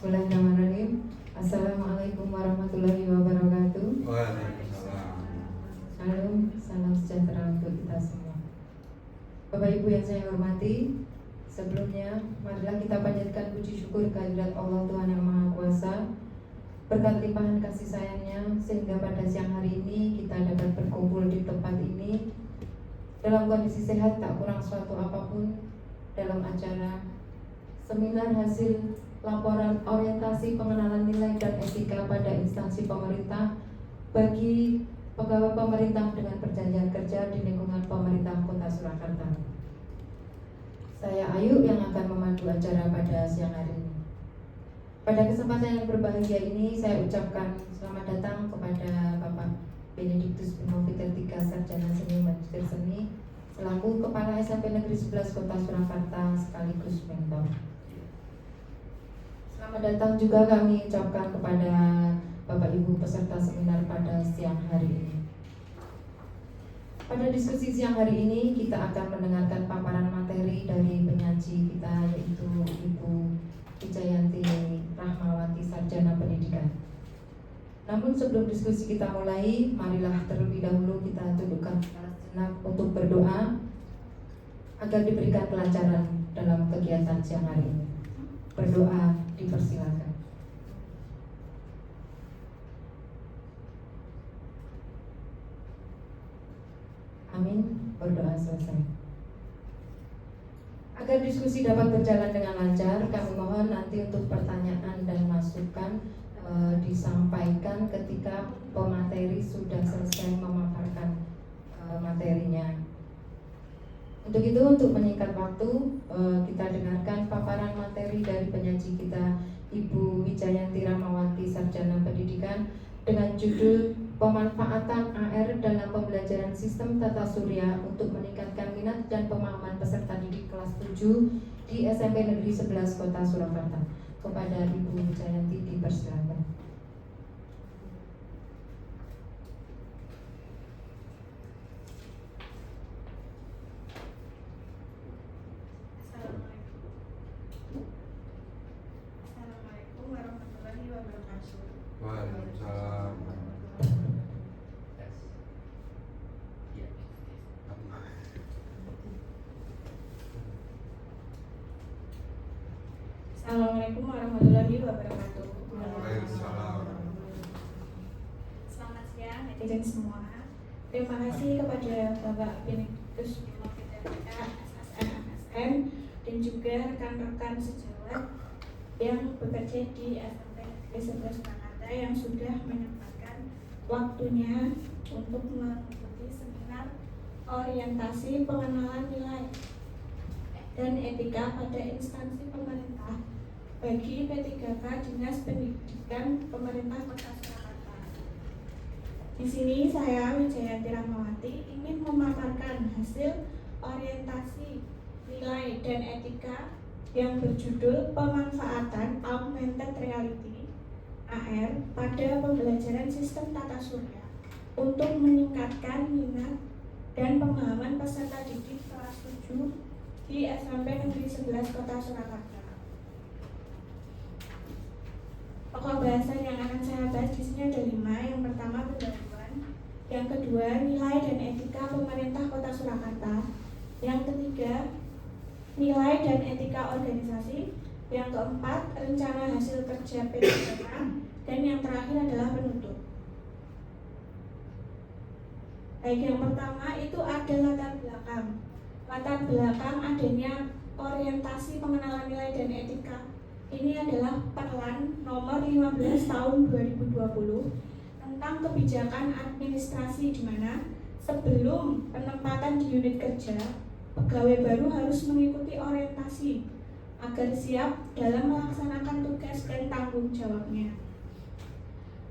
Bismillahirrahmanirrahim. Assalamualaikum warahmatullahi wabarakatuh. Waalaikumsalam. Salam, salam sejahtera untuk kita semua. Bapak Ibu yang saya hormati, sebelumnya marilah kita panjatkan puji syukur kehadirat Allah Tuhan Yang Maha Kuasa, berkat limpahan kasih sayangnya sehingga pada siang hari ini kita dapat berkumpul di tempat ini dalam kondisi sehat, tak kurang suatu apapun, dalam acara seminar hasil laporan orientasi pengenalan nilai dan etika pada instansi pemerintah bagi pegawai pemerintah dengan perjanjian kerja di lingkungan pemerintah Kota Surakarta. Saya Ayu yang akan memandu acara pada siang hari ini. Pada kesempatan yang berbahagia ini saya ucapkan selamat datang kepada Bapak Benediktus Bimo Peter III, Sarjana Seni Magister Seni, selaku Kepala SMP Negeri 11 Kota Surakarta sekaligus mentor. Selamat datang juga kami ucapkan kepada Bapak Ibu peserta seminar pada siang hari ini. Pada diskusi siang hari ini kita akan mendengarkan paparan materi dari penyaji kita, yaitu Ibu Wijayanti Rahmawati, Sarjana Pendidikan. Namun sebelum diskusi kita mulai, marilah terlebih dahulu kita tundukkan kepala sejenak untuk berdoa agar diberikan kelancaran dalam kegiatan siang hari ini. Berdoa dipersilakan. Amin. Berdoa selesai. Agar diskusi dapat berjalan dengan lancar, kami mohon nanti untuk pertanyaan dan masukan disampaikan ketika pemateri sudah selesai memaparkan materinya. Untuk itu, untuk menyingkat waktu, kita dengarkan paparan materi dari penyaji kita, Ibu Wijayanti Rahmawati, Sarjana Pendidikan, dengan judul Pemanfaatan AR dalam Pembelajaran Sistem Tata Surya untuk Meningkatkan Minat dan Pemahaman Peserta Didik kelas 7 di SMP Negeri 11 Kota Surakarta. Kepada Ibu Wijayanti dipersilakan. Assalamualaikum warahmatullahi wabarakatuh. Waalaikumsalam. Assalamualaikum warahmatullahi wabarakatuh. Waalaikumsalam. Selamat siang netizen semua. Terima kasih kepada Bapak Benediktus Bimo Peter III, SSN, MSN, dan juga rekan-rekan sejawat yang bekerja di SMP Negeri 11 Surakarta yang sudah menyempatkan waktunya untuk mengikuti seminar orientasi pengenalan nilai dan etika pada instansi pemerintah bagi P3K Dinas Pendidikan Pemerintah Kota Surakarta. Di sini saya Wijayanti Rahmawati ingin memaparkan hasil orientasi nilai dan etika yang berjudul Pemanfaatan Augmented Reality (AR) pada pembelajaran sistem tata surya untuk meningkatkan minat dan pemahaman peserta didik kelas 7 di SMP Negeri 11 Kota Surakarta. Pokok bahasan yang akan saya bahas di sini ada 5. Yang pertama pendahuluan, yang kedua nilai dan etika pemerintah Kota Surakarta, yang ketiga nilai dan etika organisasi, yang keempat rencana hasil kerja P3K, dan yang terakhir adalah penutup. Baik, yang pertama itu ada latar belakang. Latar belakang adanya orientasi pengenalan nilai dan etika. Ini adalah Perlan nomor 15 tahun 2020 tentang kebijakan administrasi, di mana sebelum penempatan di unit kerja, pegawai baru harus mengikuti orientasi agar siap dalam melaksanakan tugas dan tanggung jawabnya.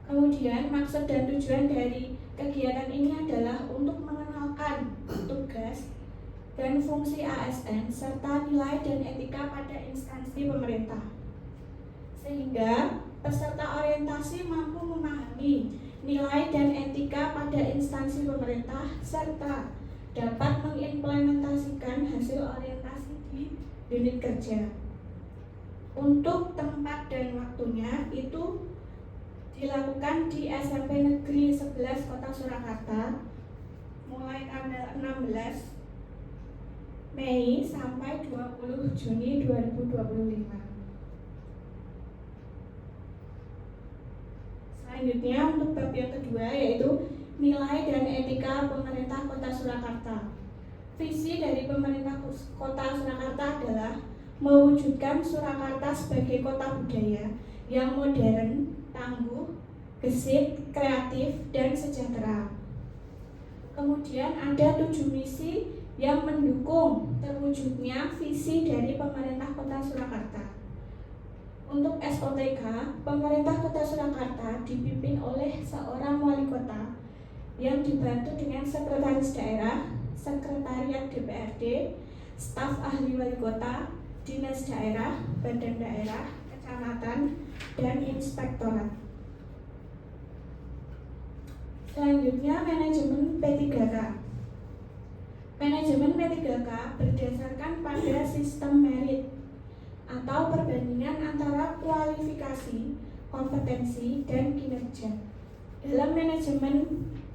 Kemudian maksud dan tujuan dari kegiatan ini adalah untuk mengenalkan tugas dan fungsi ASN serta nilai dan etika pada instansi pemerintah, sehingga peserta orientasi mampu memahami nilai dan etika pada instansi pemerintah serta dapat mengimplementasikan mengimplementasikan hasil orientasi di unit kerja. Untuk tempat dan waktunya itu dilakukan di SMP Negeri 11 Kota Surakarta mulai tanggal 16 Mei sampai 20 Juni 2025. Selanjutnya untuk bab yang kedua yaitu nilai dan etika pemerintah Kota Surakarta. Visi dari pemerintah Kota Surakarta adalah mewujudkan Surakarta sebagai kota budaya yang modern, tangguh, gesit, kreatif, dan sejahtera. Kemudian ada 7 misi yang mendukung terwujudnya visi dari pemerintah Kota Surakarta. Untuk SOTK, pemerintah Kota Surakarta dipimpin oleh seorang wali kota yang dibantu dengan sekretaris daerah, sekretariat DPRD, staf ahli wali kota, dinas daerah, badan daerah, kecamatan, dan inspektorat. Selanjutnya manajemen P3K. Manajemen P3K berdasarkan pada sistem merit atau perbandingan antara kualifikasi, kompetensi, dan kinerja. Dalam manajemen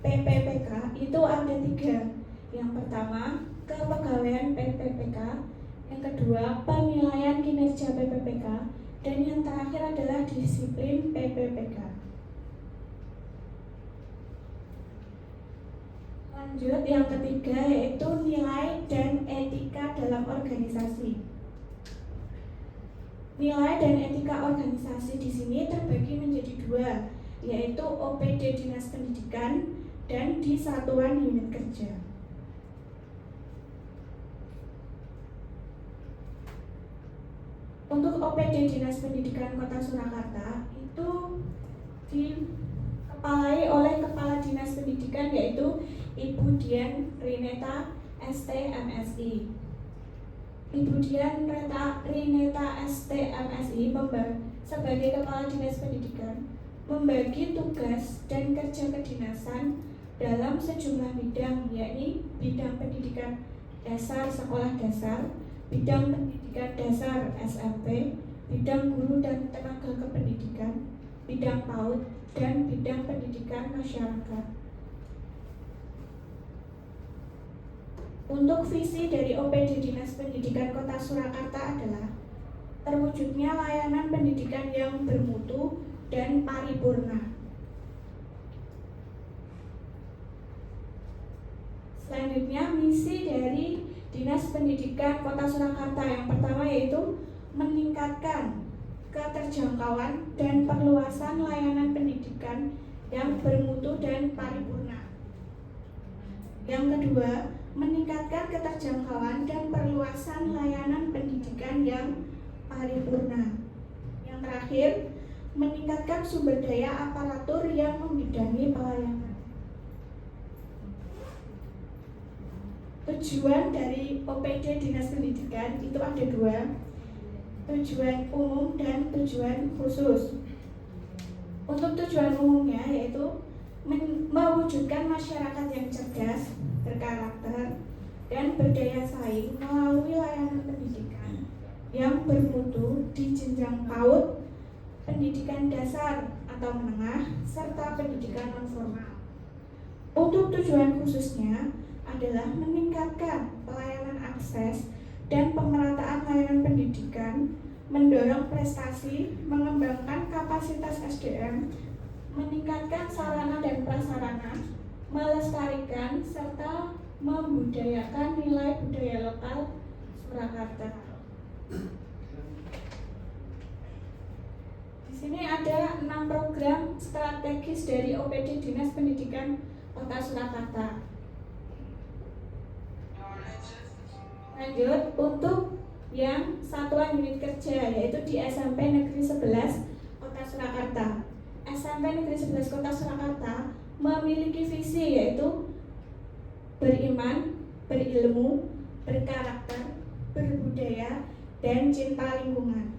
PPPK itu ada 3. Yang pertama, kepegawaian PPPK. Yang kedua, penilaian kinerja PPPK. Dan yang terakhir adalah disiplin PPPK. Lanjut, yang ketiga yaitu nilai dan etika dalam organisasi. Nilai dan etika organisasi di sini terbagi menjadi 2, yaitu OPD Dinas Pendidikan dan di Satuan Unit Kerja. Untuk OPD Dinas Pendidikan Kota Surakarta itu dikepalai oleh Kepala Dinas Pendidikan yaitu Ibu Dian Rineta ST MSI. Ibu Dian Rineta ST MSI sebagai Kepala Dinas Pendidikan membagi tugas dan kerja kedinasan dalam sejumlah bidang, yakni bidang pendidikan dasar sekolah dasar, bidang pendidikan dasar SMP, bidang guru dan tenaga kependidikan, bidang PAUD, dan bidang pendidikan masyarakat. Untuk visi dari OPD Dinas Pendidikan Kota Surakarta adalah terwujudnya layanan pendidikan yang bermutu dan paripurna. Selanjutnya, misi dari Dinas Pendidikan Kota Surakarta yang pertama yaitu meningkatkan keterjangkauan dan perluasan layanan pendidikan yang bermutu dan paripurna. Yang kedua, meningkatkan keterjangkauan dan perluasan layanan pendidikan yang paripurna. Yang terakhir, meningkatkan sumber daya aparatur yang membidangi pelayanan. Tujuan dari OPD Dinas Pendidikan itu ada 2, tujuan umum dan tujuan khusus. Untuk tujuan umumnya yaitu mewujudkan masyarakat yang cerdas, berkarakter, dan berdaya saing melalui layanan pendidikan yang bermutu di jenjang PAUD, pendidikan dasar atau menengah, serta pendidikan non-formal. Untuk tujuan khususnya adalah meningkatkan pelayanan akses dan pemerataan layanan pendidikan, mendorong prestasi, mengembangkan kapasitas SDM, meningkatkan sarana dan prasarana, melestarikan serta membudayakan nilai budaya lokal Surakarta. Di sini ada 6 program strategis dari OPD Dinas Pendidikan Kota Surakarta. Lanjut, untuk yang satuan unit kerja yaitu di SMP Negeri 11 Kota Surakarta. SMP Negeri 11 Kota Surakarta memiliki visi yaitu beriman, berilmu, berkarakter, berbudaya, dan cinta lingkungan.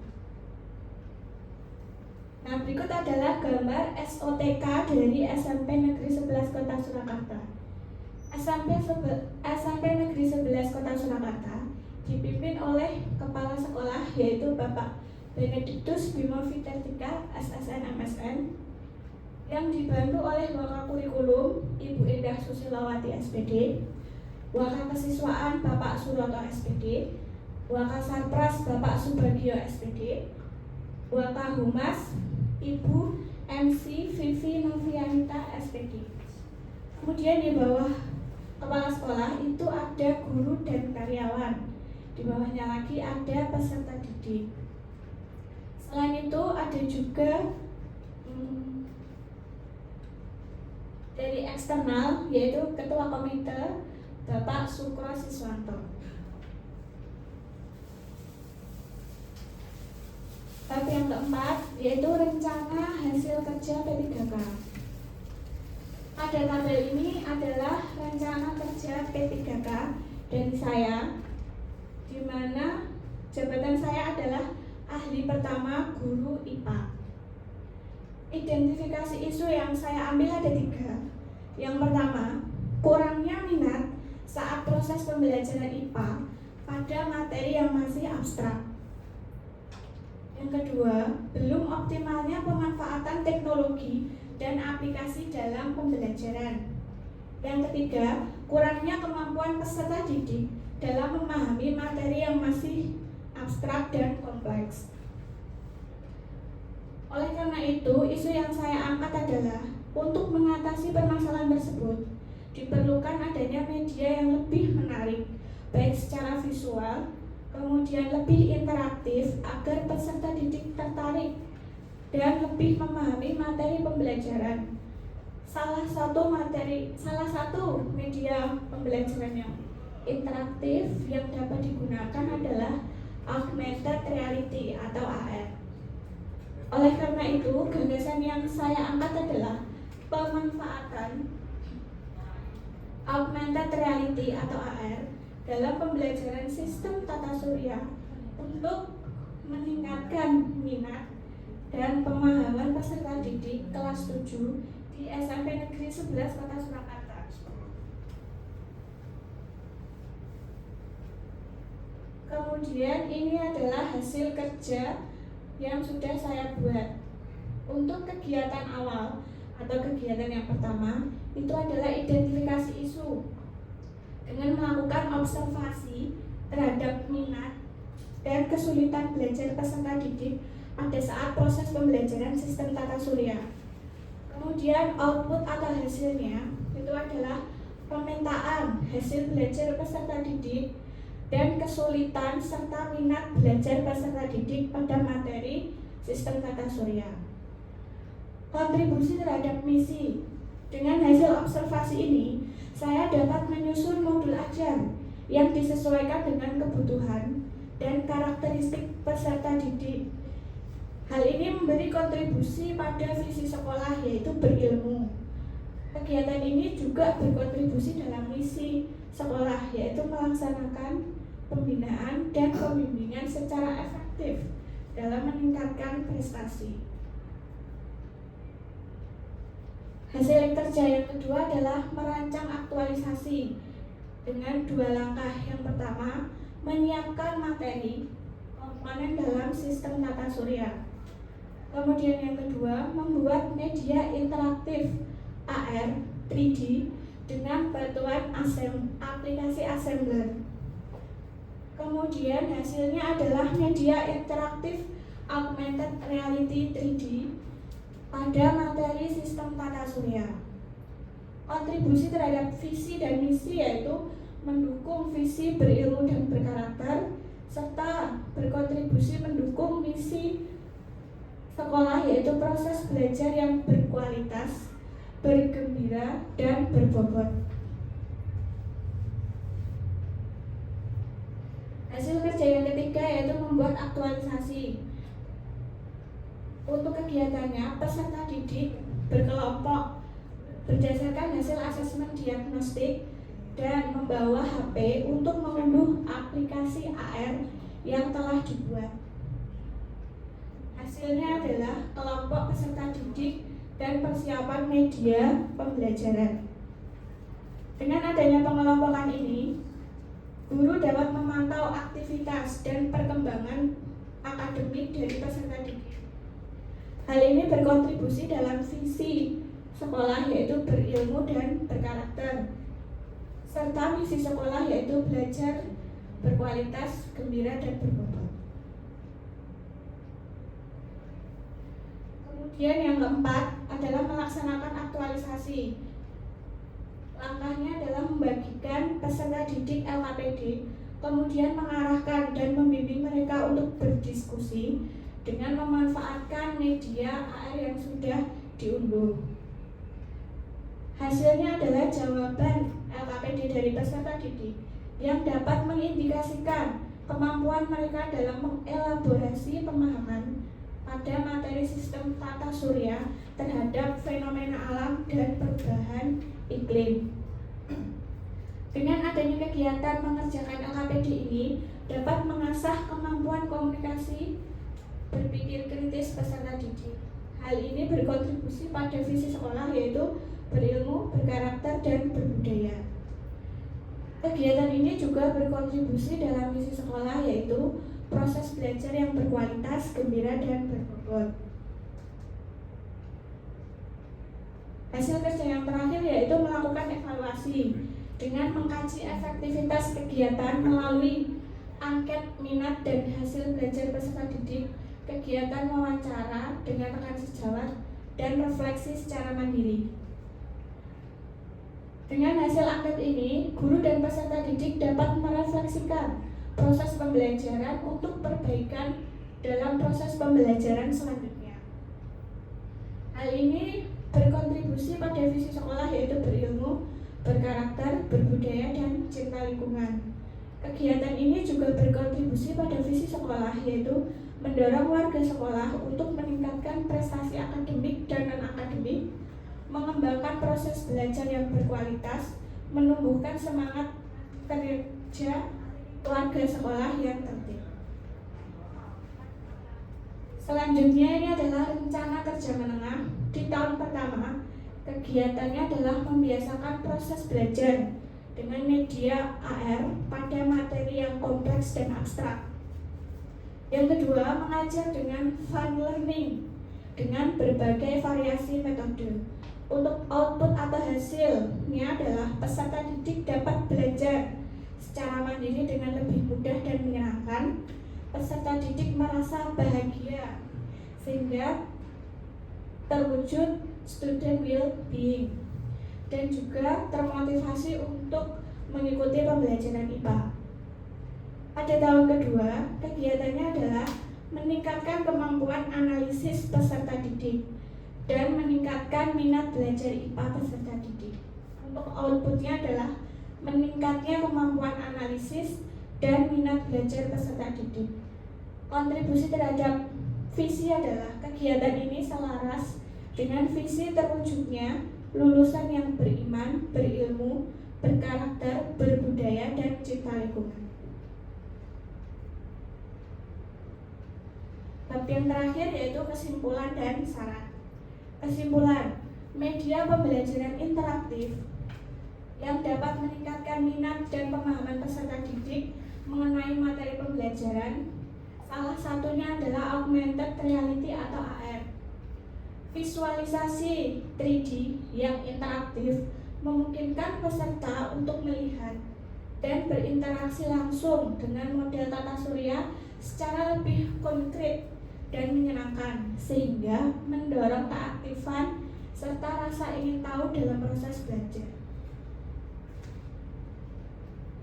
Nah, berikut adalah gambar SOTK dari SMP Negeri 11 Kota Surakarta. SMP Negeri 11 Kota Surakarta dipimpin oleh kepala sekolah yaitu Bapak Benedictus Bimo Fitetika SSN MSN, yang dibantu oleh Wakakurikulum Ibu Indah Susilawati SPD, Wakakesiswaan Bapak Suroto SPD, Wakasarpras Bapak Subagio SPD, Wakahumas Ibu MC Vivi Novianita SPD. Kemudian di bawah kepala sekolah itu ada guru dan karyawan. Di bawahnya lagi ada peserta didik. Selain itu ada juga dari eksternal, yaitu Ketua Komite Bapak Sukro Siswanto. Bab yang keempat yaitu rencana hasil kerja P3K. Pada tabel ini adalah rencana kerja P3K dari saya, di mana jabatan saya adalah ahli pertama guru IPA. Identifikasi isu yang saya ambil ada 3. Yang pertama, kurangnya minat saat proses pembelajaran IPA pada materi yang masih abstrak. Yang kedua, belum optimalnya pemanfaatan teknologi dan aplikasi dalam pembelajaran. Yang ketiga, kurangnya kemampuan peserta didik dalam memahami materi yang masih abstrak dan kompleks. Oleh karena itu, isu yang saya angkat adalah untuk mengatasi permasalahan tersebut diperlukan adanya media yang lebih menarik, baik secara visual, kemudian lebih interaktif agar peserta didik tertarik dan lebih memahami materi pembelajaran. Salah satu media pembelajaran yang interaktif yang dapat digunakan adalah augmented reality atau AR. Oleh karena itu, gagasan yang saya angkat adalah pemanfaatan augmented reality atau AR dalam pembelajaran sistem tata surya untuk meningkatkan minat dan pemahaman peserta didik kelas 7 di SMP Negeri 11 Kota Surakarta. Kemudian ini adalah hasil kerja yang sudah saya buat. Untuk kegiatan awal atau kegiatan yang pertama itu adalah identifikasi isu dengan melakukan observasi terhadap minat dan kesulitan belajar peserta didik pada saat proses pembelajaran sistem tata surya. Kemudian output atau hasilnya itu adalah pemetaan hasil belajar peserta didik dan kesulitan serta minat belajar peserta didik pada materi sistem tata surya. Kontribusi terhadap misi. Dengan hasil observasi ini, saya dapat menyusun modul ajar yang disesuaikan dengan kebutuhan dan karakteristik peserta didik. Hal ini memberi kontribusi pada visi sekolah, yaitu berilmu. Kegiatan ini juga berkontribusi dalam misi sekolah, yaitu melaksanakan pembinaan dan pembimbingan secara efektif dalam meningkatkan prestasi. Hasil kerja yang kedua adalah merancang aktualisasi dengan 2 langkah. Yang pertama, menyiapkan materi komponen dalam sistem tata surya. Kemudian yang kedua, membuat media interaktif AR 3D dengan bantuan aplikasi assembler. Kemudian hasilnya adalah media interaktif augmented reality 3D pada materi sistem tata surya. Kontribusi terhadap visi dan misi yaitu mendukung visi berilmu dan berkarakter, serta berkontribusi mendukung misi sekolah yaitu proses belajar yang berkualitas, bergembira, dan berbobot. Hasil kerja yang ketiga yaitu membuat aktualisasi. Untuk kegiatannya, peserta didik berkelompok berdasarkan hasil asesmen diagnostik dan membawa HP untuk mengunduh aplikasi AR yang telah dibuat. Hasilnya adalah kelompok peserta didik dan persiapan media pembelajaran. Dengan adanya pengelompokan ini, guru dapat memantau aktivitas dan perkembangan akademik dari peserta didik. Hal ini berkontribusi dalam visi sekolah yaitu berilmu dan berkarakter, serta misi sekolah yaitu belajar berkualitas, gembira, dan berbobot. Kemudian yang keempat adalah melaksanakan aktualisasi. Langkahnya adalah membagikan peserta didik LKPD, kemudian mengarahkan dan membimbing mereka untuk berdiskusi dengan memanfaatkan media AR yang sudah diunduh. Hasilnya adalah jawaban LKPD dari peserta didik yang dapat mengindikasikan kemampuan mereka dalam mengelaborasi pemahaman pada materi sistem tata surya terhadap fenomena alam dan perubahan iklim. Dengan adanya kegiatan mengerjakan LKPD ini dapat mengasah kemampuan komunikasi, berpikir kritis peserta didik. Hal ini berkontribusi pada visi sekolah yaitu berilmu, berkarakter, dan berbudaya. Kegiatan ini juga berkontribusi dalam misi sekolah yaitu proses belajar yang berkualitas, gembira, dan berbobot. Hasil kerja yang terakhir yaitu melakukan evaluasi dengan mengkaji efektivitas kegiatan melalui angket minat dan hasil belajar peserta didik, kegiatan wawancara dengan rekan sejawat, dan refleksi secara mandiri. Dengan hasil angket ini, guru dan peserta didik dapat merefleksikan proses pembelajaran untuk perbaikan dalam proses pembelajaran selanjutnya. Hal ini berkontribusi pada visi sekolah yaitu berilmu, berkarakter, berbudaya, dan cinta lingkungan. Kegiatan ini juga berkontribusi pada visi sekolah yaitu mendorong warga sekolah untuk meningkatkan prestasi akademik dan non-akademik, mengembangkan proses belajar yang berkualitas, menumbuhkan semangat kerja warga sekolah yang tertib. Selanjutnya ini adalah rencana kerja menengah. Di tahun pertama, kegiatannya adalah membiasakan proses belajar dengan media AR pada materi yang kompleks dan abstrak. Yang kedua, mengajar dengan fun learning dengan berbagai variasi metode. Untuk output atau hasilnya adalah peserta didik dapat belajar secara mandiri dengan lebih mudah dan menyenangkan. Peserta didik merasa bahagia sehingga terwujud student well-being dan juga termotivasi untuk mengikuti pembelajaran IPA. Pada tahun kedua, kegiatannya adalah meningkatkan kemampuan analisis peserta didik dan meningkatkan minat belajar IPA peserta didik. Untuk outputnya adalah meningkatnya kemampuan analisis dan minat belajar peserta didik. Kontribusi terhadap visi adalah kegiatan ini selaras dengan visi terwujudnya lulusan yang beriman, berilmu, berkarakter, berbudaya, dan cinta lingkungan. Bab yang terakhir yaitu kesimpulan dan saran. Kesimpulan, media pembelajaran interaktif yang dapat meningkatkan minat dan pemahaman peserta didik mengenai materi pembelajaran. Salah satunya adalah augmented reality atau AR. Visualisasi 3D yang interaktif memungkinkan peserta untuk melihat dan berinteraksi langsung dengan model tata surya secara lebih konkret dan menyenangkan, sehingga mendorong keaktifan serta rasa ingin tahu dalam proses belajar.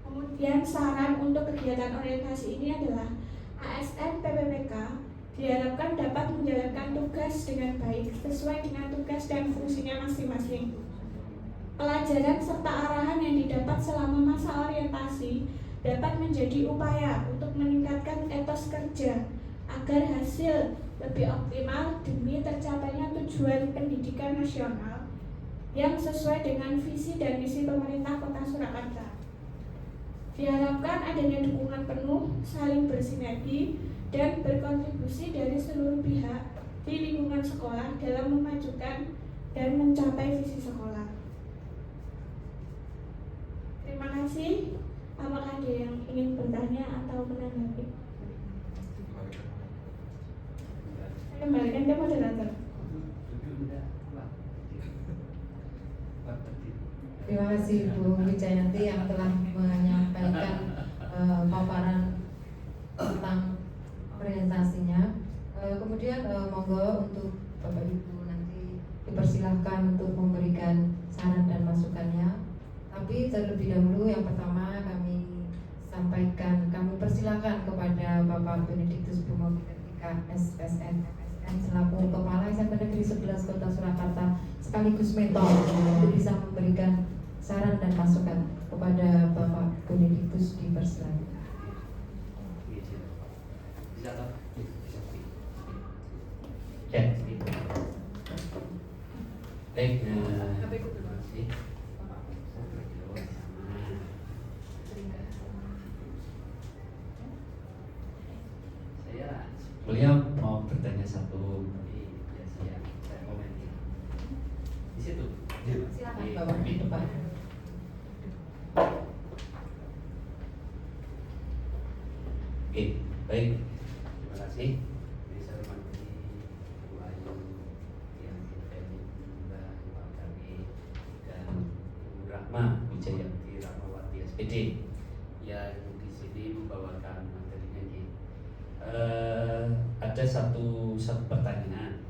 Kemudian saran untuk kegiatan orientasi ini adalah ASN PPPK diharapkan dapat menjalankan tugas dengan baik sesuai dengan tugas dan fungsinya masing-masing. Pelajaran serta arahan yang didapat selama masa orientasi dapat menjadi upaya untuk meningkatkan etos kerja agar hasil lebih optimal demi tercapainya tujuan pendidikan nasional yang sesuai dengan visi dan misi pemerintah Kota Surakarta. Diharapkan adanya dukungan penuh, saling bersinergi, dan berkontribusi dari seluruh pihak di lingkungan sekolah dalam memajukan dan mencapai visi sekolah. Terima kasih. Apakah ada yang ingin bertanya atau menanggapi? Saya kembalikan ke moderator. Terima kasih Bu Wijayanti yang telah menyampaikan paparan tentang presentasinya. Kemudian monggo untuk Bapak Ibu nanti dipersilahkan untuk memberikan saran dan masukannya. Tapi terlebih dahulu yang pertama kami persilahkan kepada Bapak Benediktus Bimo Fidetika SSN selaku Kepala SMP Negeri 11 Kota Surakarta sekaligus mentor untuk bisa memberikan saran dan masukan kepada Bapak Benediktus, dipersilakan. Baik, terima kasih. Beliau mau bertanya satu, tapi ya saya komen di situ. Silakan Bapak di depan. Oke, baik. Terima kasih. Jadi saya hormati Bu Ayu yang Mbak Kami dan Bu Rahma Wijayanti Rahmawati SPD yang di sini membawakan materinya ini. Ada satu pertanyaan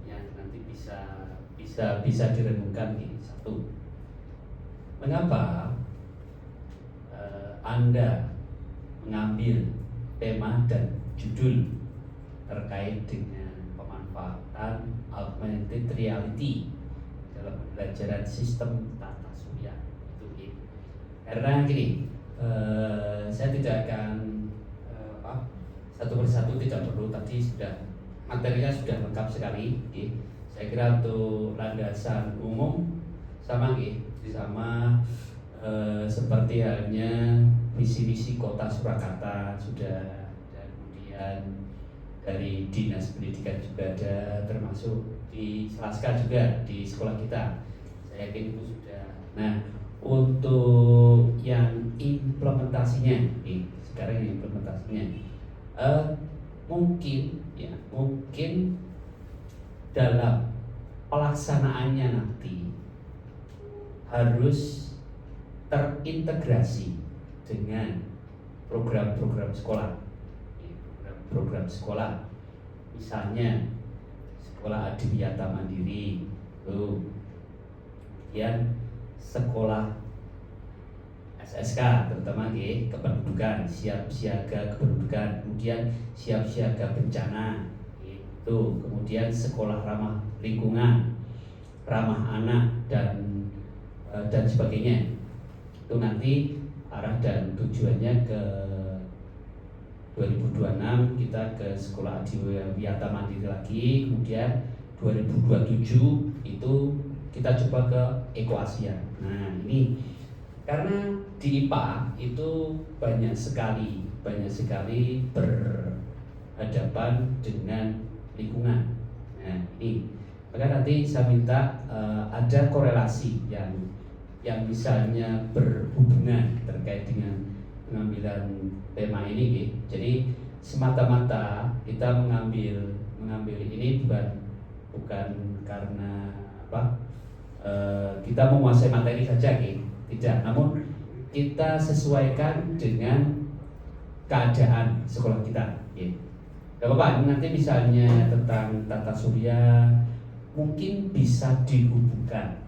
yang nanti bisa direnungkan nih. Satu, mengapa Anda mengambil tema dan judul terkait dengan pemanfaatan augmented reality dalam pembelajaran sistem tata surya itu? Karena gini, saya tidak akan satu persatu, tidak perlu, tadi materinya sudah lengkap sekali. Saya kira untuk landasan umum sama seperti halnya visi-visi Kota Surakarta sudah, dan kemudian dari Dinas Pendidikan juga ada, termasuk di Selaska juga di sekolah kita. Saya yakin itu sudah. Nah, untuk yang implementasinya, sekarang yang implementasinya, mungkin dalam pelaksanaannya nanti harus terintegrasi dengan program-program sekolah. Program sekolah, misalnya sekolah adiwiyata mandiri, kemudian sekolah SSK terutama kependudukan, siap siaga kependudukan, kemudian siap siaga bencana, kemudian sekolah ramah lingkungan, ramah anak dan sebagainya. Itu nanti arah dan tujuannya ke 2026 kita ke sekolah adiwiyata mandiri lagi, kemudian 2027 itu kita coba ke Eko Asia. Nah, ini karena di IPA itu banyak sekali berhadapan dengan lingkungan. Nah, ini maka nanti saya minta ada korelasi yang misalnya berhubungan terkait dengan pengambilan tema ini. Jadi semata-mata kita mengambil ini bukan karena kita menguasai materi saja, tidak. Namun kita sesuaikan dengan keadaan sekolah kita. Gak apa-apa, nanti misalnya tentang tata surya mungkin bisa dihubungkan,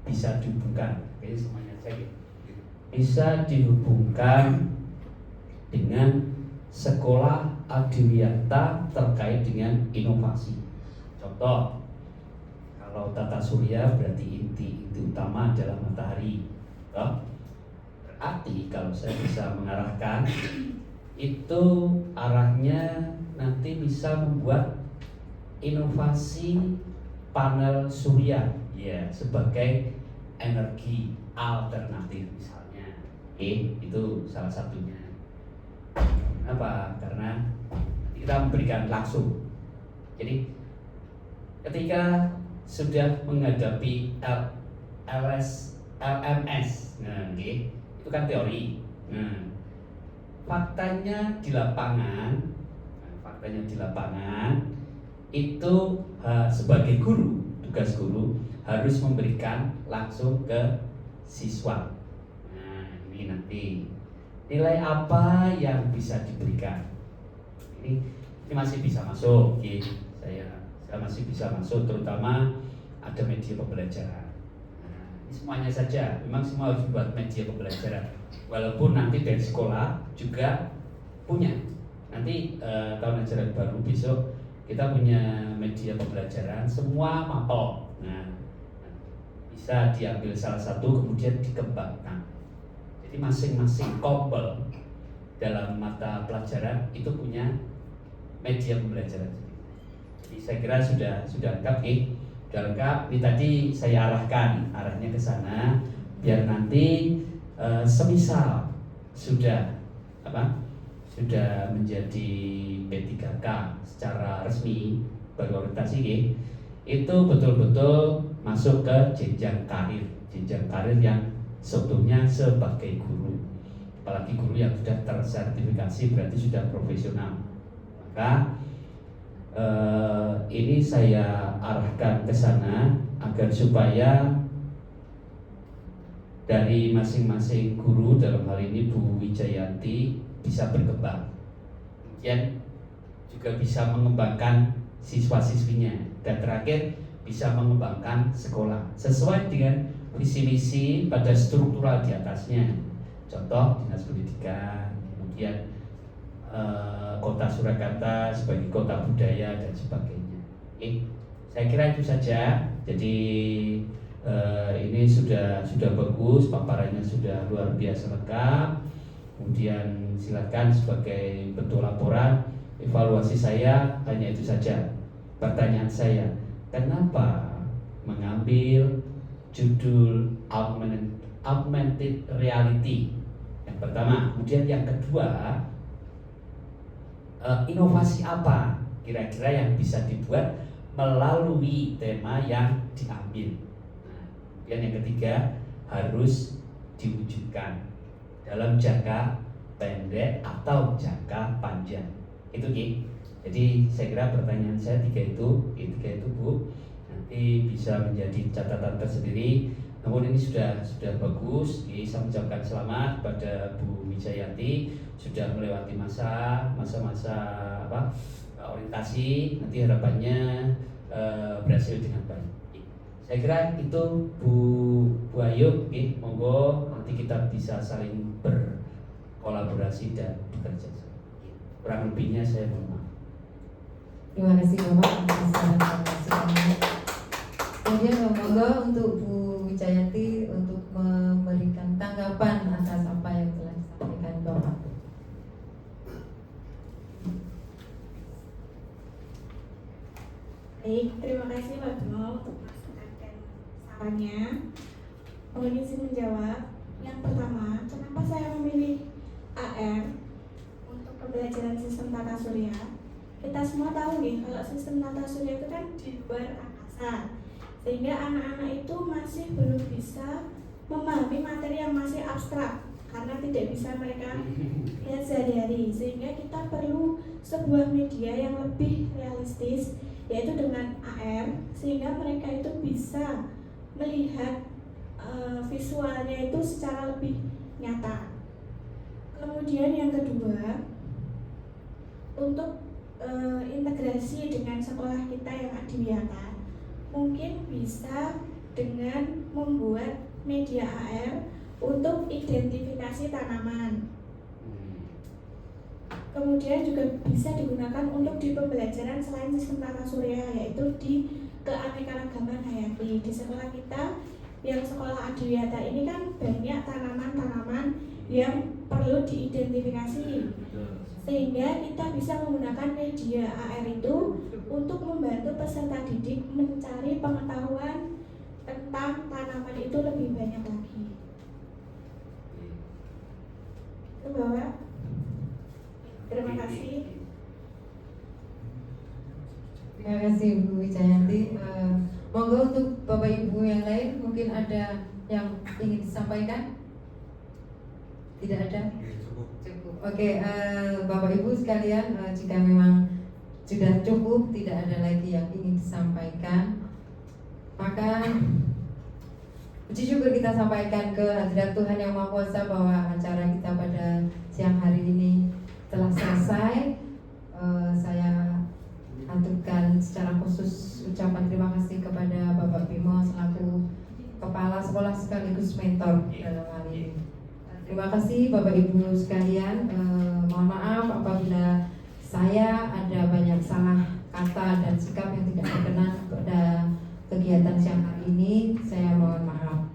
semuanya saja. Bisa dihubungkan dengan sekolah adiwiyata terkait dengan inovasi. Contoh, kalau tata surya berarti inti utama adalah matahari. Berarti kalau saya bisa mengarahkan, itu arahnya nanti bisa membuat inovasi panel surya sebagai energi alternatif misalnya. Itu salah satunya. Kenapa? Karena kita memberikan langsung. Jadi ketika sudah menghadapi LMS, itu kan teori. Faktanya di lapangan Makanya di lapangan itu sebagai guru, tugas guru harus memberikan langsung ke siswa. Nah, ini nanti nilai apa yang bisa diberikan. Ini masih bisa masuk, saya masih bisa masuk, terutama ada media pembelajaran. Nah, ini semuanya saja, memang semua harus buat media pembelajaran. Walaupun nanti dari sekolah juga punya. Nanti tahun ajaran baru besok kita punya media pembelajaran, semua mapel. Nah, bisa diambil salah satu kemudian dikembangkan. Jadi masing-masing kompel dalam mata pelajaran itu punya media pembelajaran. Jadi saya kira sudah lengkap, sudah lengkap. Ini tadi saya arahnya ke sana biar nanti semisal sudah menjadi P3K secara resmi berorientasi, itu betul-betul masuk ke jenjang karir yang sebetulnya sebagai guru, apalagi guru yang sudah tersertifikasi berarti sudah profesional. Maka ini saya arahkan ke sana agar supaya dari masing-masing guru, dalam hal ini Bu Wijayanti, bisa berkembang, kemudian juga bisa mengembangkan siswa-siswinya, dan terakhir bisa mengembangkan sekolah sesuai dengan visi misi pada struktural di atasnya. Contoh dinas pendidikan, kemudian kota Surakarta sebagai kota budaya dan sebagainya. Saya kira itu saja. Jadi ini sudah bagus, paparannya sudah luar biasa lengkap. Kemudian silakan sebagai bentuk laporan. Evaluasi saya hanya itu saja. Pertanyaan saya, kenapa mengambil judul augmented reality? Yang pertama. Kemudian yang kedua, inovasi apa kira-kira yang bisa dibuat melalui tema yang diambil. Nah, kemudian yang ketiga, harus diwujudkan dalam jangka pendek atau jangka panjang. Itu Jadi saya kira pertanyaan saya tiga itu Bu, nanti bisa menjadi catatan tersendiri. Namun ini sudah bagus. Saya mengucapkan selamat pada Bu Wijayanti, sudah melewati masa-masa orientasi. Nanti harapannya berhasil dengan baik. Saya kira itu Bu Ayu, monggo nanti kita bisa saling berkolaborasi dan bekerja. Kurang lebihnya saya mohon maaf. Terima kasih Bapak atas informasinya. Kemudian monggo untuk Bu Wijayanti untuk memberikan tanggapan atas apa yang telah disampaikan Bapak. Baik, terima kasih Pak Bimo untuk masukan dan sarannya. Mohon izin menjawab. Yang pertama, kenapa saya memilih AR untuk pembelajaran sistem tata surya? Kita semua tahu nih, kalau sistem tata surya itu kan di luar angkasa, sehingga anak-anak itu masih belum bisa memahami materi yang masih abstrak karena tidak bisa mereka lihat sehari-hari. Sehingga kita perlu sebuah media yang lebih realistis, yaitu dengan AR, sehingga mereka itu bisa melihat visualnya itu secara lebih nyata. Kemudian yang kedua, untuk integrasi dengan sekolah kita yang adiwiyata, mungkin bisa dengan membuat media AR untuk identifikasi tanaman. Kemudian juga bisa digunakan untuk di pembelajaran selain sistem tata surya, yaitu di keanekaragaman hayati. Di sekolah kita yang sekolah adiwiyata ini kan banyak tanaman-tanaman yang perlu diidentifikasi, sehingga kita bisa menggunakan media AR itu untuk membantu peserta didik mencari pengetahuan tentang tanaman itu lebih banyak lagi. Itu Bapak. Terima kasih. Terima kasih Bu Wijayanti. Monggo untuk Bapak Ibu yang lain, mungkin ada yang ingin disampaikan? Tidak ada? Cukup. Cukup. Oke, Bapak Ibu sekalian, jika memang sudah cukup, tidak ada lagi yang ingin disampaikan. Maka puji syukur kita sampaikan ke hadirat Tuhan Yang Maha Kuasa bahwa acara kita pada siang hari ini telah selesai. Saya aturkan secara khusus ucapan terima kasih kepada Bapak Bimo selaku Kepala Sekolah sekaligus mentor dalam hal ini. Terima kasih Bapak Ibu sekalian. Mohon maaf apabila saya ada banyak salah kata dan sikap yang tidak berkenan pada kegiatan siang hari ini. Saya mohon maaf.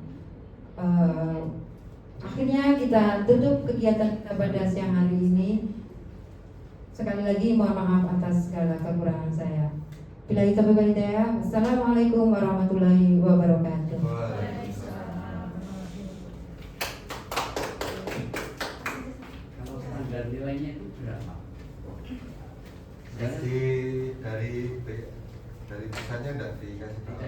Akhirnya kita tutup kegiatan kita pada siang hari ini. Sekali lagi mohon maaf atas segala kekurangan saya. Bila kita berhidayah, wassalamualaikum warahmatullahi wabarakatuh. Kalau standar nilainya itu berapa? Dari pusatnya enggak dikasih tahu.